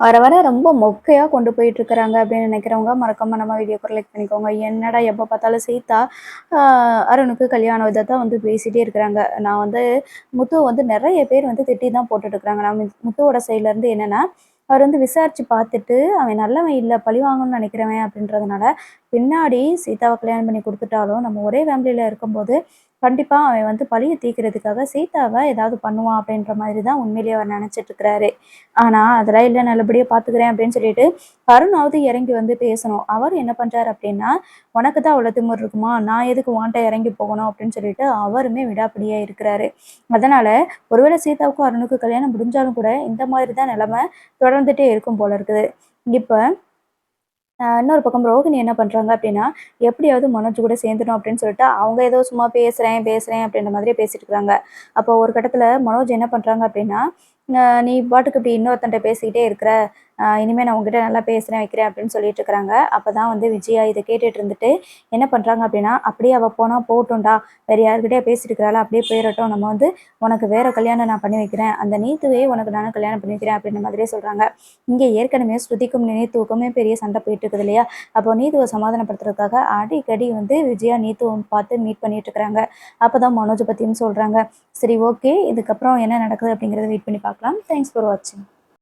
வர வர ரொம்ப மொக்கையா கொண்டு போயிட்டுருக்கிறாங்க அப்படின்னு நினைக்கிறவங்க, மறக்காம நம்ம வீடியோக்கு லைக் பண்ணிக்கோங்க. என்னடா எப்ப பார்த்தாலும் சீதா, அ அருணுக்கு கல்யாணம் இத தான் வந்து பேசிட்டே இருக்கிறாங்க. நான் வந்து முத்துவ வந்து நெறைய பேர் வந்து திட்டி தான் போட்டுட்டுருக்காங்க. நான் முத்துவோட சைட்லருந்து என்னன்னா, அவர் வந்து விசாரிச்சு பார்த்துட்டு, அவன் நல்லவன் இல்ல, பழி வாங்கணும்னு நினைக்கிறவன் அப்படின்றதுனால, பின்னாடி சீதாவ கல்யாணம் பண்ணி குடுத்துட்டாலும், நம்ம ஒரே ஃபேமிலில இருக்கும்போது, கண்டிப்பா அவன் வந்து பழிய தீர்க்கிறதுக்காக சீதாவ ஏதாவது பண்ணுவான் அப்படின்ற மாதிரி தான் உண்மையிலேயே அவர் நெனச்சிட்டு இருக்கிறாரு. ஆனா, அதெல்லாம் இல்ல நல்லபடியா பார்த்துக்கிறேன் அப்படின்னு சொல்லிட்டு, அருணாவது இறங்கி வந்து பேசணும். அவரு என்ன பண்றாரு அப்படின்னா, "உனக்கு தான் அவ்வளோ திமிரு இருக்குமா? நான் எதுக்கு உன்ட்ட இறங்கி போகணும்?" அப்படின்னு சொல்லிட்டு அவருமே விடாப்பிடியா இருக்கிறாரு. அதனால, ஒருவேளை சீதாவுக்கும் அருணுக்கும் கல்யாணம் முடிஞ்சாலும் கூட, இந்த மாதிரி தான் நிலைமை தொடர்ந்துட்டே இருக்கும் போல இருக்குது. இப்ப இன்னொரு பக்கம் ரோகிணி என்ன பண்றாங்க அப்படின்னா, எப்படியாவது மனோஜ் கூட சேர்ந்துடணும் அப்படின்னு சொல்லிட்டு, அவங்க ஏதோ சும்மா பேசுறேன், பேசுறேன் அப்படின்ற மாதிரியே பேசிட்டு இருக்காங்க. அப்போ ஒரு கட்டத்தில மனோஜ் என்ன பண்றாங்க அப்படின்னா, நீ பாட்டுக்கு இப்படி இன்னொருத்தன்ட்ட பேசிக்கிட்டே இருக்கிற. இனிமே நான் உன்கிட்ட நல்லா பேசுறேன், வைக்கிறேன்" அப்படின்னு சொல்லிட்டு இருக்கிறாங்க. அப்பதான் வந்து விஜயா இத கேட்டுட்டு இருந்துட்டு, என்ன பண்றாங்க அப்படின்னா, "அப்படியே அவ போனா போகட்டும்டா. வேற யார்கிட்டயோ பேசிட்டு இருக்கிறாளா, அப்படியே போயிறட்டும். நம்ம வந்து உனக்கு வேற கல்யாணம் நான் பண்ணி வைக்கிறேன். அந்த நீத்துவே உனக்கு நானு கல்யாணம் பண்ணி வைக்கிறேன்" அப்படின்ற மாதிரியே சொல்றாங்க. இங்க ஏற்கனவே ஸ்ருதிக்கும் நீத்துவுக்குமே பெரிய சண்டை போயிட்டு இருக்குது இல்லையா? அப்போ நீத்துவ சமாதானப்படுத்துறதுக்காக அடிக்கடி வந்து விஜயா நீத்துவ பார்த்து மீட் பண்ணிட்டு இருக்கிறாங்க. அப்பதான் மனோஜ பத்தியும் சொல்றாங்க. சரி, ஓகே. இதுக்கப்புறம் என்ன நடக்குது அப்படிங்கிறத வெயிட் பண்ணி பார்க்கலாம். தேங்க்ஸ் ஃபார் வாட்சிங்.